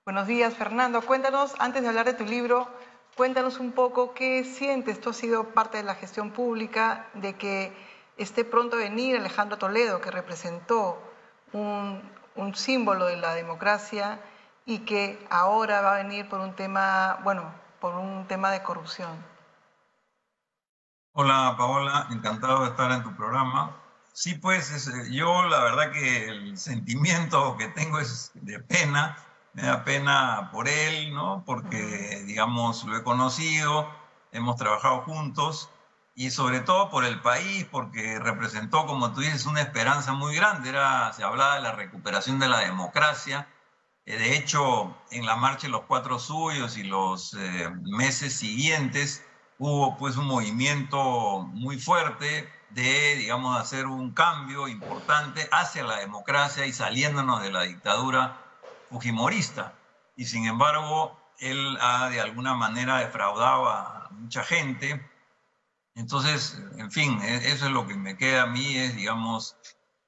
Buenos días, Fernando. Cuéntanos, antes de hablar de tu libro, cuéntanos un poco qué sientes. Tú has sido parte de la gestión pública, de que esté pronto a venir Alejandro Toledo, que representó un símbolo de la democracia y que ahora va a venir por un tema, bueno, por un tema de corrupción. Hola Paola, encantado de estar en tu programa. Sí, pues yo la verdad que el sentimiento que tengo es de pena, me da pena por él, ¿no? Ujú. Porque, digamos, lo he conocido, hemos trabajado juntos y sobre todo por el país, porque representó, como tú dices, una esperanza muy grande. Se hablaba de la recuperación de la democracia. De hecho, en la marcha de los Cuatro Suyos y los meses siguientes, hubo pues un movimiento muy fuerte de, digamos, hacer un cambio importante hacia la democracia y saliéndonos de la dictadura fujimorista. Y sin embargo, él ha de alguna manera defraudado a mucha gente. Entonces, en fin, eso es lo que me queda a mí, es, digamos,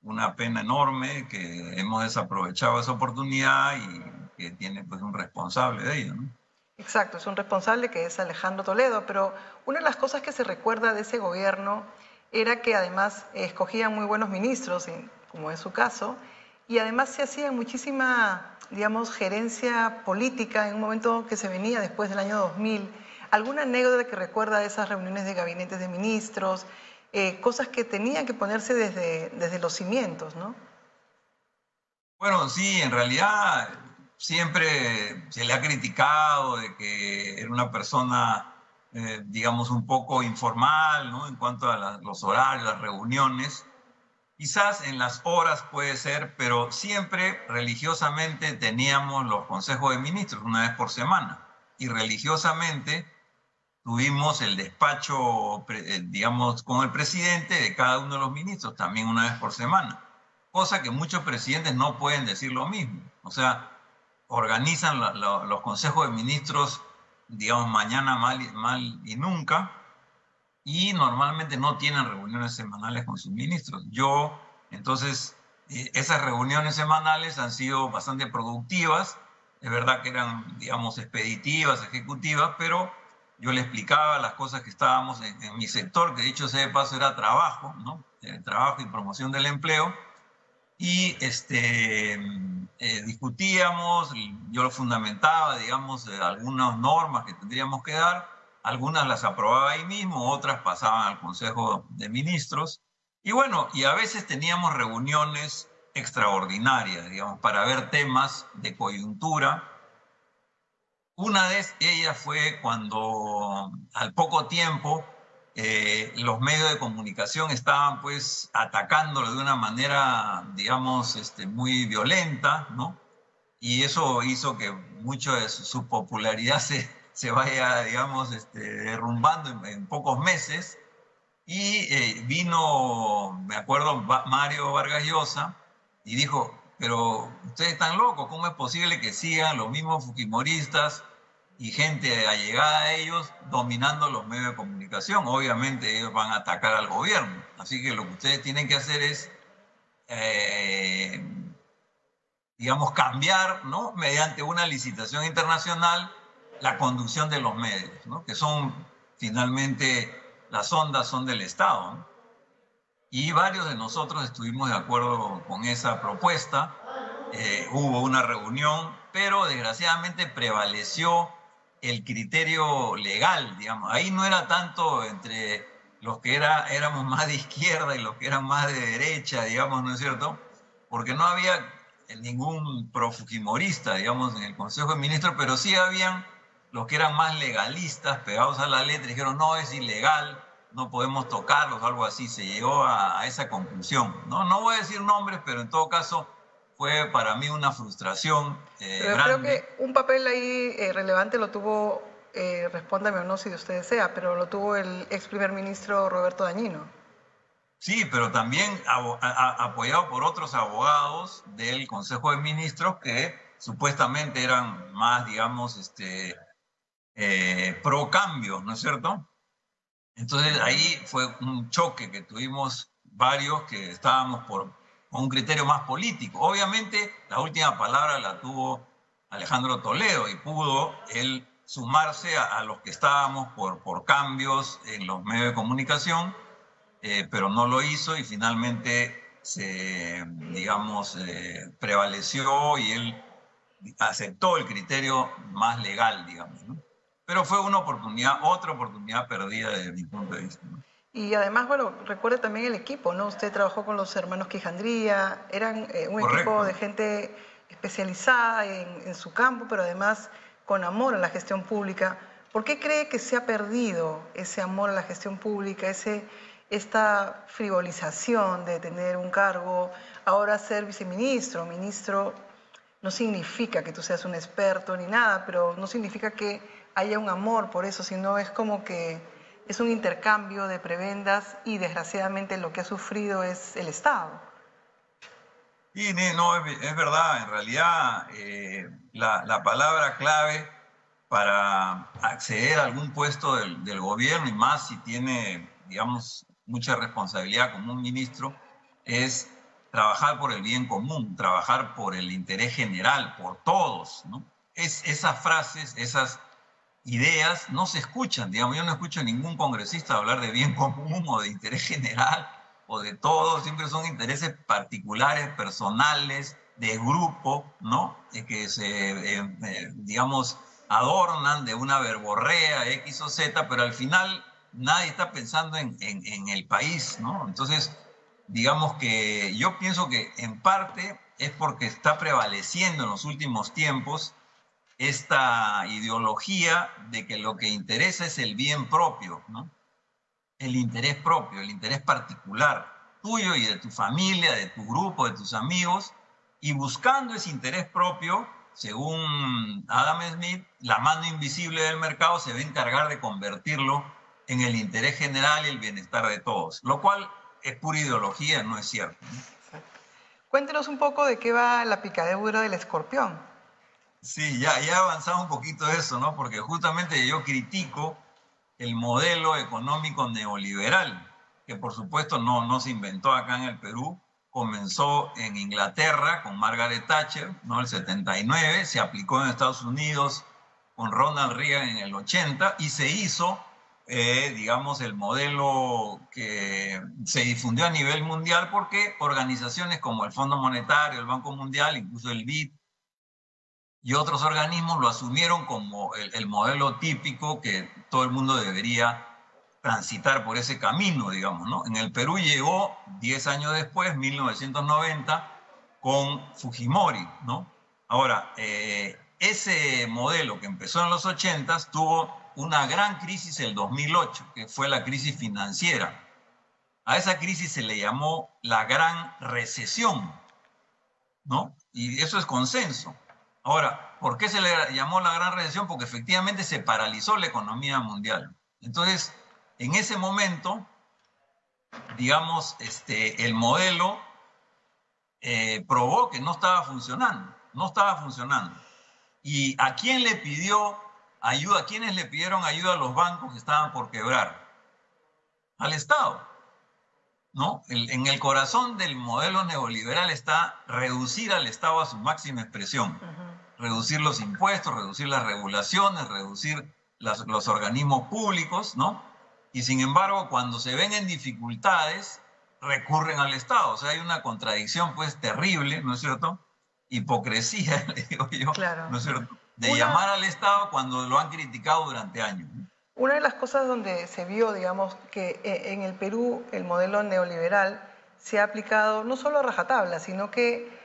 una pena enorme que hemos desaprovechado esa oportunidad y que tiene pues un responsable de ello, ¿no? Exacto, es un responsable que es Alejandro Toledo, pero una de las cosas que se recuerda de ese gobierno era que además escogían muy buenos ministros, como es su caso, y además se hacía muchísima, digamos, gerencia política en un momento que se venía después del año 2000. ¿Alguna anécdota que recuerda de esas reuniones de gabinetes de ministros? Cosas que tenían que ponerse desde los cimientos, ¿no? Bueno, sí, en realidad siempre se le ha criticado de que era una persona, digamos, un poco informal, ¿no? En cuanto a los horarios, las reuniones. Quizás en las horas puede ser, pero siempre religiosamente teníamos los consejos de ministros una vez por semana. Y religiosamente tuvimos el despacho, digamos, con el presidente de cada uno de los ministros, también una vez por semana. Cosa que muchos presidentes no pueden decir lo mismo. O sea, organizan los consejos de ministros, digamos, mañana mal y nunca, y normalmente no tienen reuniones semanales con sus ministros. Entonces, esas reuniones semanales han sido bastante productivas, es verdad que eran, digamos, expeditivas, ejecutivas, pero yo le explicaba las cosas que estábamos en mi sector, que dicho sea de paso era trabajo, ¿no? Trabajo y promoción del empleo, y discutíamos, yo lo fundamentaba, digamos, algunas normas que tendríamos que dar, algunas las aprobaba ahí mismo, otras pasaban al Consejo de Ministros, y bueno, y a veces teníamos reuniones extraordinarias, digamos, para ver temas de coyuntura. Una de ellas fue cuando al poco tiempo los medios de comunicación estaban pues atacándolo de una manera, digamos, muy violenta, ¿no? Y eso hizo que mucho de su popularidad se vaya, digamos, derrumbando en pocos meses. Y vino, me acuerdo, Mario Vargas Llosa y dijo, pero ustedes están locos, ¿cómo es posible que sigan los mismos fujimoristas y gente allegada a ellos dominando los medios de comunicación? Obviamente ellos van a atacar al gobierno. Así que lo que ustedes tienen que hacer es, eh, digamos, cambiar, ¿no? Mediante una licitación internacional la conducción de los medios, ¿no? Que son finalmente las ondas son del Estado, ¿no? Y varios de nosotros estuvimos de acuerdo con esa propuesta. Hubo una reunión, pero desgraciadamente prevaleció el criterio legal, digamos. Ahí no era tanto entre los que éramos más de izquierda y los que eran más de derecha, digamos, ¿no es cierto? Porque no había ningún profujimorista, digamos, en el Consejo de Ministros, pero sí habían los que eran más legalistas, pegados a la letra, y dijeron, no, es ilegal, no podemos tocarlos, algo así. Se llegó a esa conclusión. No, no voy a decir nombres, pero en todo caso fue para mí una frustración Pero creo grande. que un papel ahí relevante lo tuvo, respóndame o no si usted desea, pero lo tuvo el ex primer ministro Roberto Dañino. Sí, pero también apoyado por otros abogados del Consejo de Ministros que supuestamente eran más, digamos, pro cambio, ¿no es cierto? Entonces ahí fue un choque que tuvimos varios que estábamos con un criterio más político. Obviamente la última palabra la tuvo Alejandro Toledo, y pudo él sumarse a los que estábamos por cambios en los medios de comunicación, pero no lo hizo y finalmente digamos, prevaleció y él aceptó el criterio más legal, digamos, ¿no? Pero fue otra oportunidad perdida desde mi punto de vista, ¿no? Y además, bueno, recuerde también el equipo, ¿no? Usted trabajó con los hermanos Quijandría, eran un equipo Correcto. de gente especializada en su campo, pero además con amor a la gestión pública. ¿Por qué cree que se ha perdido ese amor a la gestión pública, esta frivolización de tener un cargo, ahora ser viceministro, ministro? No significa que tú seas un experto ni nada, pero no significa que haya un amor por eso, sino es como que es un intercambio de prebendas y desgraciadamente lo que ha sufrido es el Estado. Y no, es verdad, en realidad la palabra clave para acceder a algún puesto del gobierno, y más si tiene, digamos, mucha responsabilidad como un ministro, es trabajar por el bien común, trabajar por el interés general, por todos, ¿no? Esas frases, esas ideas no se escuchan, digamos, yo no escucho a ningún congresista hablar de bien común o de interés general o de todo, siempre son intereses particulares, personales, de grupo, ¿no? Que digamos, adornan de una verborrea X o Z, pero al final nadie está pensando en el país, ¿no? Entonces, digamos que yo pienso que en parte es porque está prevaleciendo en los últimos tiempos esta ideología de que lo que interesa es el bien propio, ¿no? El interés propio, el interés particular tuyo y de tu familia, de tu grupo, de tus amigos, y buscando ese interés propio, según Adam Smith, la mano invisible del mercado se va a encargar de convertirlo en el interés general y el bienestar de todos, lo cual es pura ideología, no es cierto, ¿no? Cuéntenos un poco de qué va la picadura del escorpión. Sí, ya avanzamos un poquito de eso, ¿no? Porque justamente yo critico el modelo económico neoliberal, que por supuesto no se inventó acá en el Perú, comenzó en Inglaterra con Margaret Thatcher, ¿no? El 79, se aplicó en Estados Unidos con Ronald Reagan en el 80 y se hizo, digamos, el modelo que se difundió a nivel mundial porque organizaciones como el Fondo Monetario, el Banco Mundial, incluso el BID, y otros organismos lo asumieron como el modelo típico que todo el mundo debería transitar por ese camino, digamos, ¿no? En el Perú llegó 10 años después, 1990, con Fujimori, ¿no? Ahora, ese modelo que empezó en los 80 tuvo una gran crisis el 2008, que fue la crisis financiera. A esa crisis se le llamó la Gran Recesión, ¿no? Y eso es consenso. Ahora, ¿por qué se le llamó la Gran Recesión? Porque efectivamente se paralizó la economía mundial. Entonces, en ese momento, digamos, el modelo probó que no estaba funcionando, no estaba funcionando. ¿Y a quién le pidió ayuda? ¿A quiénes le pidieron ayuda a los bancos que estaban por quebrar? Al Estado, ¿no? En el corazón del modelo neoliberal está reducir al Estado a su máxima expresión. Reducir los impuestos, reducir las regulaciones, reducir los organismos públicos, ¿no? Y sin embargo, cuando se ven en dificultades, recurren al Estado. O sea, hay una contradicción, pues, terrible, ¿no es cierto? Hipocresía, le digo yo, Claro. ¿no es cierto? De llamar al Estado cuando lo han criticado durante años, ¿no? Una de las cosas donde se vio, digamos, que en el Perú el modelo neoliberal se ha aplicado no solo a rajatabla, sino que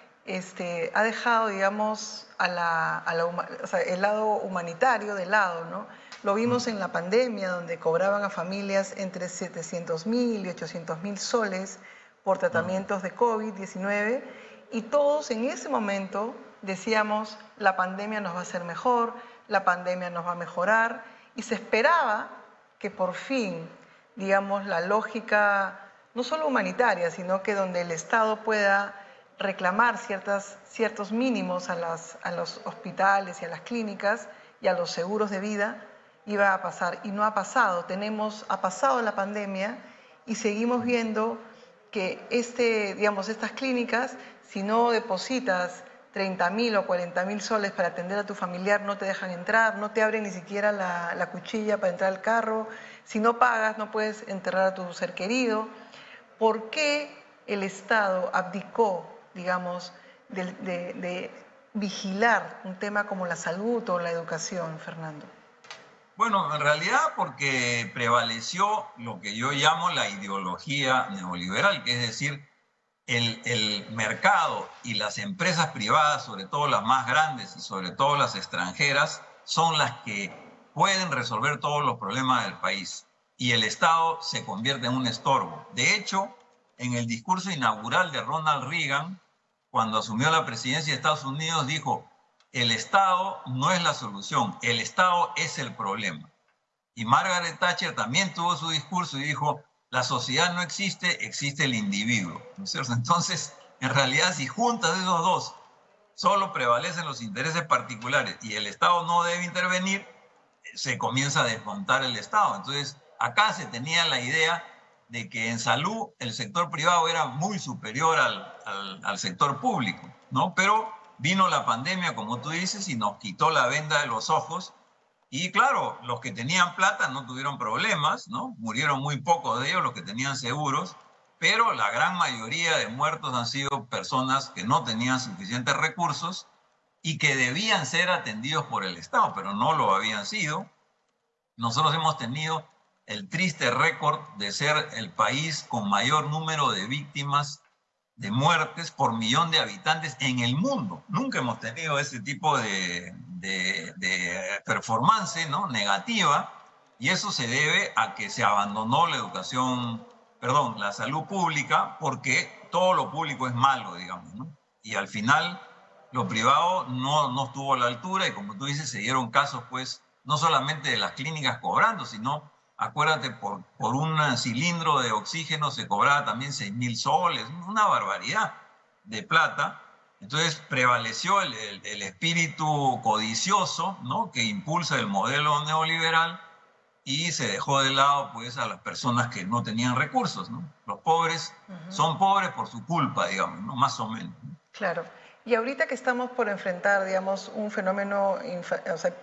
ha dejado, digamos, o sea, el lado humanitario de lado, ¿no? Lo vimos en la pandemia, donde cobraban a familias entre 700.000 y 800.000 soles por tratamientos de COVID-19 y todos en ese momento decíamos, la pandemia nos va a hacer mejor, la pandemia nos va a mejorar, y se esperaba que por fin, digamos, la lógica no solo humanitaria, sino que donde el Estado pueda reclamar ciertos mínimos a los hospitales y a las clínicas y a los seguros de vida, iba a pasar. Y no ha pasado. Ha pasado la pandemia y seguimos viendo que digamos, estas clínicas, si no depositas 30.000 o 40.000 soles para atender a tu familiar, no te dejan entrar, no te abren ni siquiera la cuchilla para entrar al carro. Si no pagas, no puedes enterrar a tu ser querido. ¿Por qué el Estado abdicó, digamos, de vigilar un tema como la salud o la educación, Fernando? Bueno, en realidad porque prevaleció lo que yo llamo la ideología neoliberal, que es decir, el mercado y las empresas privadas, sobre todo las más grandes y sobre todo las extranjeras, son las que pueden resolver todos los problemas del país. Y el Estado se convierte en un estorbo. De hecho, en el discurso inaugural de Ronald Reagan, cuando asumió la presidencia de Estados Unidos, dijo, el Estado no es la solución, el Estado es el problema. Y Margaret Thatcher también tuvo su discurso y dijo, la sociedad no existe, existe el individuo, ¿no es cierto? Entonces, en realidad, si juntas esos dos, solo prevalecen los intereses particulares y el Estado no debe intervenir, se comienza a desmontar el Estado. Entonces, acá se tenía la idea de que en salud el sector privado era muy superior al sector público, ¿no? Pero vino la pandemia, como tú dices, y nos quitó la venda de los ojos. Y claro, los que tenían plata no tuvieron problemas, ¿no? Murieron muy pocos de ellos, los que tenían seguros, pero la gran mayoría de muertos han sido personas que no tenían suficientes recursos y que debían ser atendidos por el Estado, pero no lo habían sido. Nosotros hemos tenido el triste récord de ser el país con mayor número de víctimas de muertes por millón de habitantes en el mundo. Nunca hemos tenido ese tipo de performance, ¿no?, negativa, y eso se debe a que se abandonó la educación, perdón, la salud pública, porque todo lo público es malo, digamos, ¿no? Y al final lo privado no estuvo a la altura y, como tú dices, se dieron casos, pues, no solamente de las clínicas cobrando, sino, acuérdate, por un cilindro de oxígeno se cobraba también 6.000 soles, una barbaridad de plata. Entonces prevaleció el espíritu codicioso, ¿no?, que impulsa el modelo neoliberal, y se dejó de lado, pues, a las personas que no tenían recursos, ¿no? Los pobres son pobres por su culpa, digamos, ¿no?, más o menos, ¿no? Claro. Y ahorita que estamos por enfrentar, digamos, un fenómeno, o sea,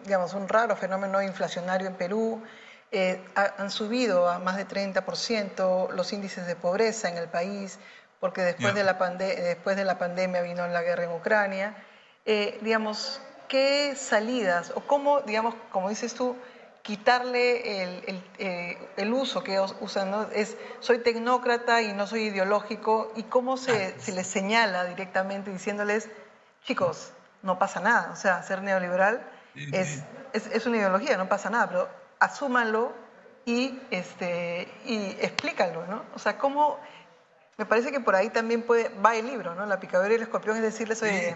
digamos, un raro fenómeno inflacionario en Perú, han subido a más de 30% los índices de pobreza en el país, porque después de la pandemia vino la guerra en Ucrania. Digamos, ¿qué salidas o cómo, digamos, como dices tú, quitarle el uso que usan, ¿no? Es, soy tecnócrata y no soy ideológico, y cómo se les señala directamente diciéndoles, chicos, no pasa nada, o sea, ser neoliberal es una ideología, no pasa nada, pero asúmanlo y explícalo, ¿no? O sea, cómo, me parece que por ahí también va el libro, ¿no? La picadora y el escorpión, es decirles, oye,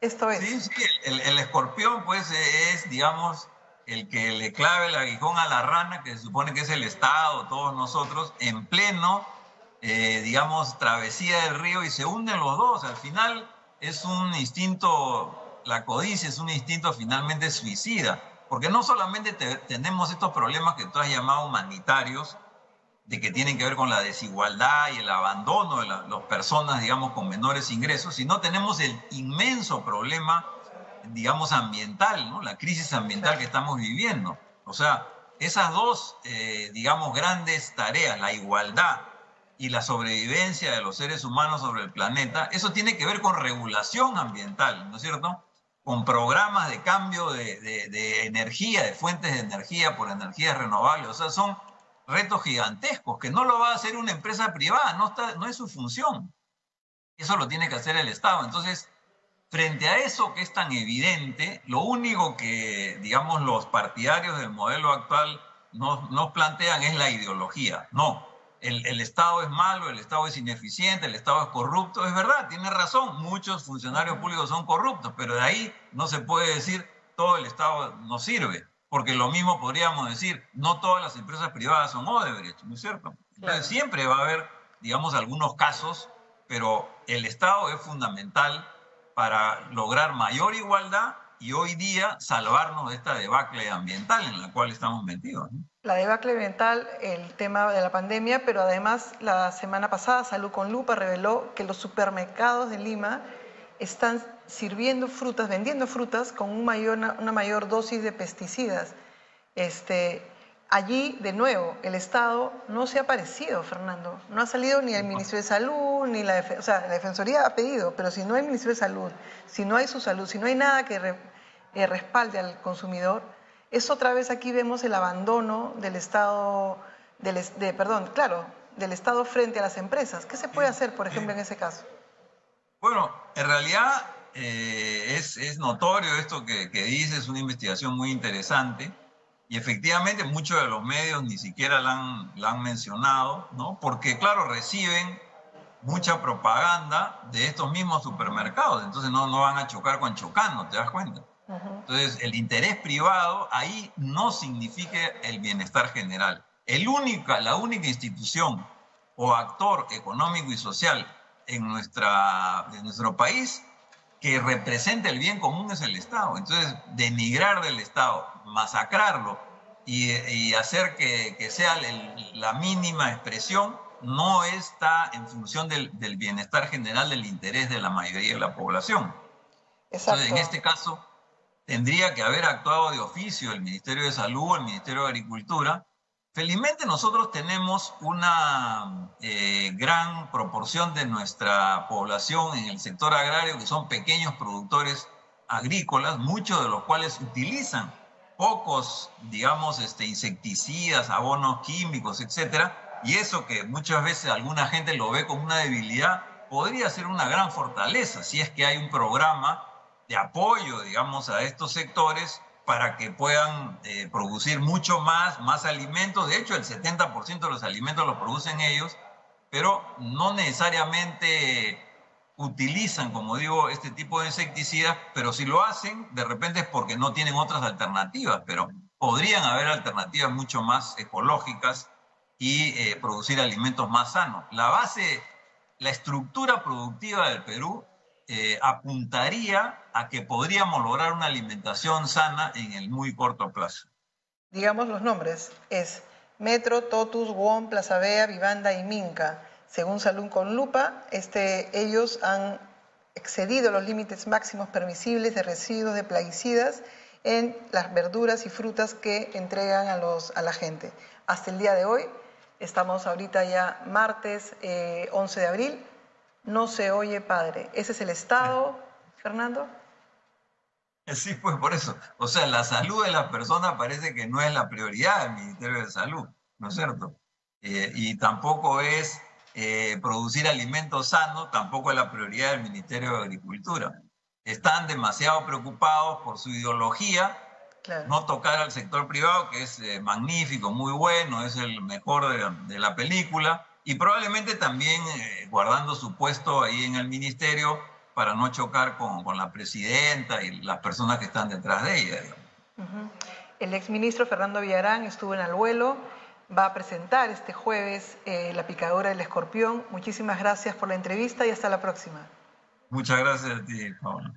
esto es. Sí, el escorpión, pues, es, digamos, el que le clave el aguijón a la rana, que se supone que es el Estado, todos nosotros, en pleno, digamos, travesía del río, y se hunden los dos. Al final es un instinto, la codicia es un instinto finalmente suicida, porque no solamente tenemos estos problemas que tú has llamado humanitarios, de que tienen que ver con la desigualdad y el abandono de las personas, digamos, con menores ingresos, sino tenemos el inmenso problema, digamos, ambiental, ¿no?, la crisis ambiental que estamos viviendo. O sea, esas dos, digamos, grandes tareas, la igualdad y la sobrevivencia de los seres humanos sobre el planeta, eso tiene que ver con regulación ambiental, ¿no es cierto?, con programas de cambio de energía, de fuentes de energía por energías renovables. O sea, son retos gigantescos que no lo va a hacer una empresa privada, no es su función. Eso lo tiene que hacer el Estado. Entonces, frente a eso que es tan evidente, lo único que, digamos, los partidarios del modelo actual nos plantean es la ideología. No, el Estado es malo, el Estado es ineficiente, el Estado es corrupto. Es verdad, tiene razón, muchos funcionarios públicos son corruptos, pero de ahí no se puede decir todo el Estado no sirve, porque lo mismo podríamos decir, no todas las empresas privadas son Odebrecht, ¿no es cierto? Entonces siempre va a haber, digamos, algunos casos, pero el Estado es fundamental para lograr mayor igualdad y hoy día salvarnos de esta debacle ambiental en la cual estamos metidos, ¿no? La debacle ambiental, el tema de la pandemia, pero además la semana pasada Salud con Lupa reveló que los supermercados de Lima están sirviendo frutas, vendiendo frutas con una mayor dosis de pesticidas. Allí, de nuevo, el Estado no se ha aparecido, Fernando. No ha salido ni el Ministerio de Salud, ni la Defensoría ha pedido, pero si no hay Ministerio de Salud, si no hay su salud, si no hay nada que respalde al consumidor, es otra vez aquí vemos el abandono del Estado, del Estado frente a las empresas. ¿Qué se puede hacer, por ejemplo, en ese caso? Bueno, en realidad es notorio esto que dice, es una investigación muy interesante y efectivamente muchos de los medios ni siquiera la han mencionado, ¿no? Porque, claro, reciben mucha propaganda de estos mismos supermercados, entonces no van a chocar con chocando, ¿te das cuenta? Entonces, el interés privado ahí no significa el bienestar general. La única institución o actor económico y social en nuestro país que representa el bien común es el Estado. Entonces, denigrar del Estado, masacrarlo y hacer que sea la mínima expresión no está en función del bienestar general, del interés de la mayoría de la población. Exacto. Entonces, en este caso, tendría que haber actuado de oficio el Ministerio de Salud, el Ministerio de Agricultura. Felizmente nosotros tenemos una gran proporción de nuestra población en el sector agrario que son pequeños productores agrícolas, muchos de los cuales utilizan pocos, digamos, insecticidas, abonos químicos, etcétera, y eso que muchas veces alguna gente lo ve como una debilidad, podría ser una gran fortaleza si es que hay un programa de apoyo, digamos, a estos sectores para que puedan producir mucho más alimentos. De hecho, el 70% de los alimentos los producen ellos, pero no necesariamente utilizan, como digo, este tipo de insecticidas, pero si lo hacen, de repente es porque no tienen otras alternativas, pero podrían haber alternativas mucho más ecológicas y producir alimentos más sanos. La estructura productiva del Perú apuntaría a que podríamos lograr una alimentación sana en el muy corto plazo. Digamos los nombres, es Metro, Totus, WOM, Plaza Vea, Vivanda y Minca. Según Salud con Lupa, ellos han excedido los límites máximos permisibles de residuos de plaguicidas en las verduras y frutas que entregan a la gente. Hasta el día de hoy, estamos ahorita ya martes 11 de abril, no se oye padre. ¿Ese es el estado, Fernando? Sí, pues por eso. O sea, la salud de las personas parece que no es la prioridad del Ministerio de Salud, ¿no es cierto? Y tampoco es producir alimentos sanos, tampoco es la prioridad del Ministerio de Agricultura. Están demasiado preocupados por su ideología, claro, no tocar al sector privado, que es magnífico, muy bueno, es el mejor de la película, y probablemente también guardando su puesto ahí en el ministerio para no chocar con la presidenta y las personas que están detrás de ella. El exministro Fernando Villarán estuvo en Alhuelo, va a presentar este jueves La picadura del escorpión. Muchísimas gracias por la entrevista y hasta la próxima. Muchas gracias a ti, Paola.